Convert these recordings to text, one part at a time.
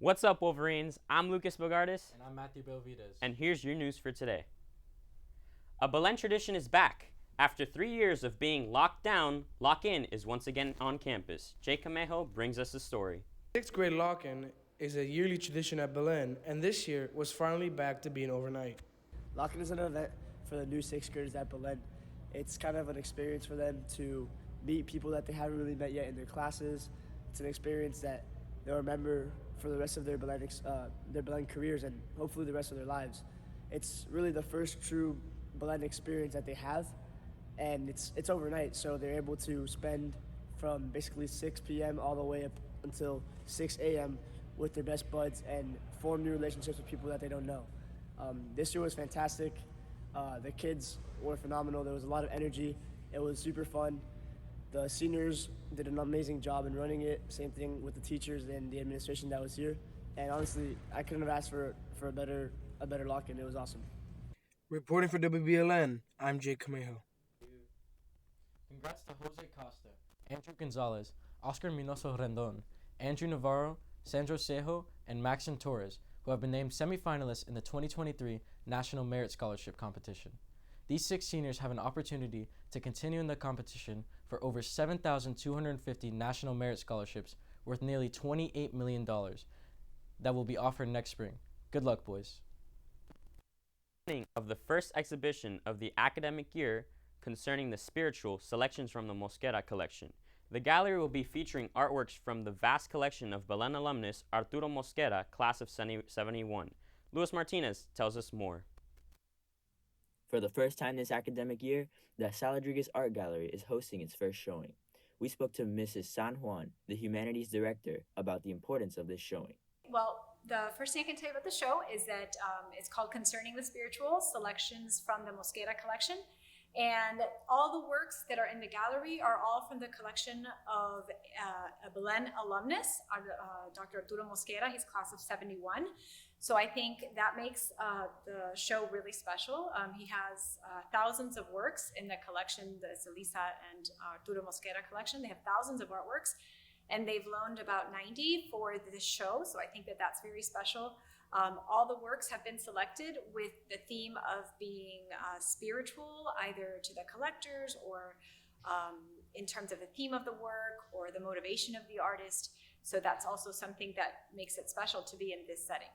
What's up, Wolverines? I'm Lucas Bogardis. And I'm Matthew Belvides. And here's your news for today. A Belen tradition is back. After 3 years of being locked down, Lock-In is once again on campus. Jay Camejo brings us the story. Sixth grade lock-in is a yearly tradition at Belen, and this year was finally back to being overnight. Lock-In is an event for the new sixth graders at Belen. It's kind of an experience for them to meet people that they haven't really met yet in their classes. It's an experience that they'll remember for the rest of their Belen careers and hopefully the rest of their lives. It's really the first true Belen experience that they have, and it's overnight, so they're able to spend from basically 6 p.m. all the way up until 6 a.m. with their best buds and form new relationships with people that they don't know. This year was fantastic. The kids were phenomenal. There was a lot of energy. It was super fun. The seniors did an amazing job in running it. Same thing with the teachers and the administration that was here. And honestly, I couldn't have asked for a better lock-in. It was awesome. Reporting for WBLN, I'm Jay Camejo. Congrats to Jose Costa, Andrew Gonzalez, Oscar Minoso Rendon, Andrew Navarro, Sandro Sejo, and Maxon Torres, who have been named semifinalists in the 2023 National Merit Scholarship Competition. These 6 seniors have an opportunity to continue in the competition for over 7,250 National Merit Scholarships worth nearly $28 million that will be offered next spring. Good luck, boys. Of the first exhibition of the academic year concerning the spiritual selections from the Mosquera collection. The gallery will be featuring artworks from the vast collection of Belen alumnus Arturo Mosquera, class of 71. Luis Martinez tells us more. For the first time this academic year, the Saladrigas Art Gallery is hosting its first showing. We spoke to Mrs. San Juan, the humanities director, about the importance of this showing. Well, the first thing I can tell you about the show is that it's called Concerning the Spiritual, Selections from the Mosquera Collection. And all the works that are in the gallery are all from the collection of a Belen alumnus, Dr. Arturo Mosquera. He's class of 71. So I think that makes the show really special. He has thousands of works in the collection, the Celisa and Arturo Mosquera collection. They have thousands of artworks, and they've loaned about 90 for this show. So I think that that's very special. All the works have been selected with the theme of being spiritual, either to the collectors or in terms of the theme of the work or the motivation of the artist. So that's also something that makes it special to be in this setting.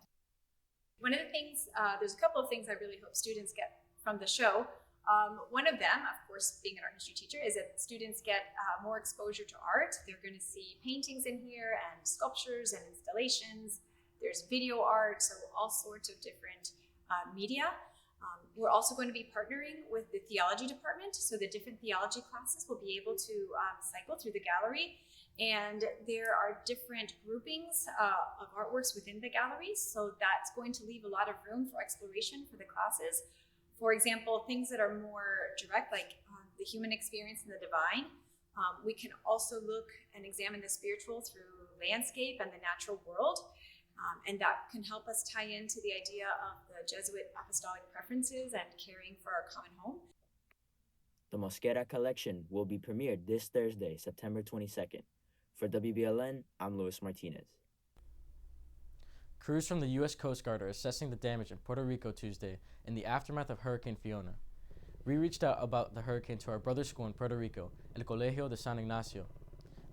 One of the things, there's a couple of things I really hope students get from the show. One of them, of course, being an art history teacher, is that students get more exposure to art. They're going to see paintings in here and sculptures and installations. There's video art, so all sorts of different media. We're also going to be partnering with the theology department, so the different theology classes will be able to cycle through the gallery. And there are different groupings of artworks within the galleries, so that's going to leave a lot of room for exploration for the classes. For example, things that are more direct, like the human experience and the divine. We can also look and examine the spiritual through landscape and the natural world. And that can help us tie into the idea of the Jesuit apostolic preferences and caring for our common home. The Mosquera collection will be premiered this Thursday, September 22nd. For WBLN, I'm Luis Martinez. Crews from the U.S. Coast Guard are assessing the damage in Puerto Rico Tuesday in the aftermath of Hurricane Fiona. We reached out about the hurricane to our brother school in Puerto Rico, El Colegio de San Ignacio.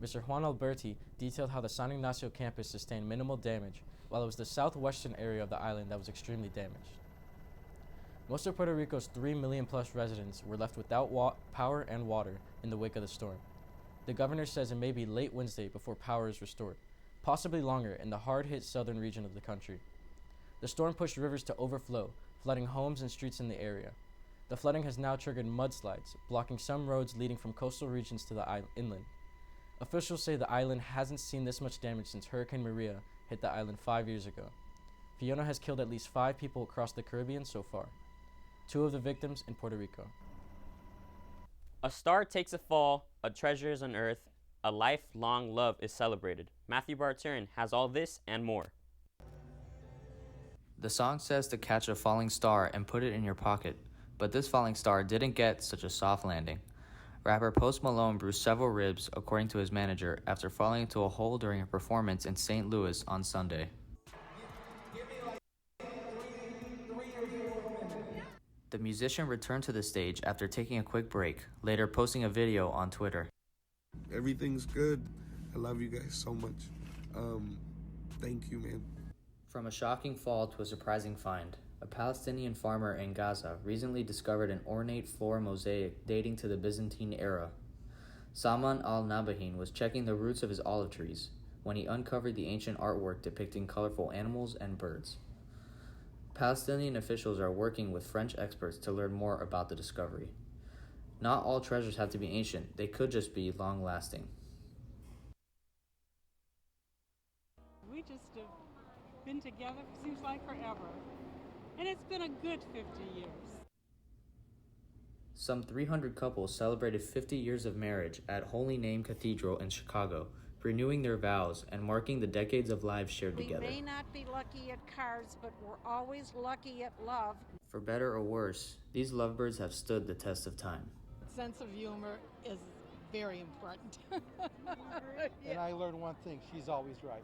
Mr. Juan Alberti detailed how the San Ignacio campus sustained minimal damage, while it was the southwestern area of the island that was extremely damaged. Most of Puerto Rico's 3 million plus residents were left without power and water in the wake of the storm. The governor says it may be late Wednesday before power is restored, possibly longer in the hard-hit southern region of the country. The storm pushed rivers to overflow, flooding homes and streets in the area. The flooding has now triggered mudslides, blocking some roads leading from coastal regions to the inland. Officials say the island hasn't seen this much damage since Hurricane Maria hit the island 5 years ago. Fiona has killed at least 5 people across the Caribbean so far, 2 of the victims in Puerto Rico. A star takes a fall, a treasure is unearthed, a lifelong love is celebrated. Matthew Barturin has all this and more. The song says to catch a falling star and put it in your pocket, but this falling star didn't get such a soft landing. Rapper Post Malone bruised several ribs, according to his manager, after falling into a hole during a performance in St. Louis on Sunday. The musician returned to the stage after taking a quick break, later posting a video on Twitter. Everything's good. I love you guys so much. Thank you, man. From a shocking fall to a surprising find, a Palestinian farmer in Gaza recently discovered an ornate floor mosaic dating to the Byzantine era. Salman al-Nabahin was checking the roots of his olive trees when he uncovered the ancient artwork depicting colorful animals and birds. Palestinian officials are working with French experts to learn more about the discovery. Not all treasures have to be ancient, they could just be long-lasting. We just have been together, seems like forever. And it's been a good 50 years. Some 300 couples celebrated 50 years of marriage at Holy Name Cathedral in Chicago, renewing their vows and marking the decades of lives shared together. We may not be lucky at cards, but we're always lucky at love. For better or worse, these lovebirds have stood the test of time. Sense of humor is very important. And I learned one thing, she's always right.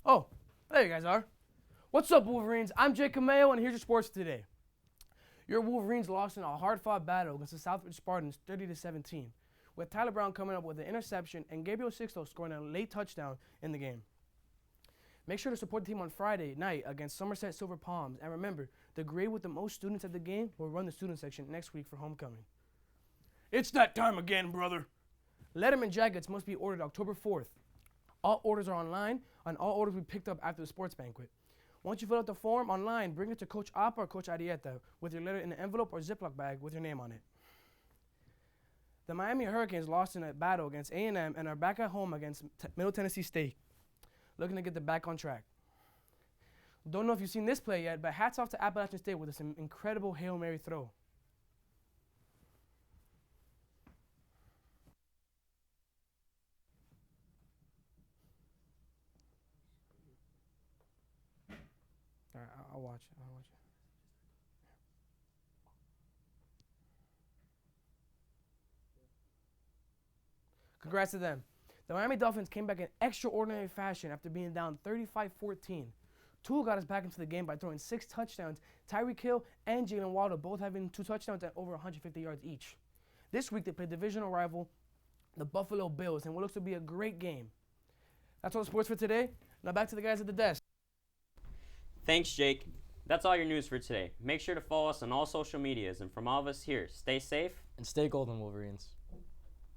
Oh, there you guys are. What's up, Wolverines? I'm Jake Cameo, and here's your sports today. Your Wolverines lost in a hard-fought battle against the Southridge Spartans 30-17, with Tyler Brown coming up with an interception and Gabriel Sixto scoring a late touchdown in the game. Make sure to support the team on Friday night against Somerset Silver Palms, and remember, the grade with the most students at the game will run the student section next week for homecoming. It's that time again, brother. Letterman jackets must be ordered October 4th. All orders are online, and all orders will be picked up after the sports banquet. Once you fill out the form online, bring it to Coach Apa or Coach Arieta with your letter in an envelope or Ziploc bag with your name on it. The Miami Hurricanes lost in a battle against A&M and are back at home against Middle Tennessee State, looking to get them back on track. Don't know if you've seen this play yet, but hats off to Appalachian State with this incredible Hail Mary throw. All right, I'll watch it. Congrats to them. The Miami Dolphins came back in extraordinary fashion after being down 35-14. Tua got us back into the game by throwing 6 touchdowns. Tyreek Hill and Jalen Waddle both having 2 touchdowns at over 150 yards each. This week they played divisional rival, the Buffalo Bills, in what looks to be a great game. That's all the sports for today. Now back to the guys at the desk. Thanks, Jake. That's all your news for today. Make sure to follow us on all social medias, and from all of us here, stay safe And stay golden, Wolverines.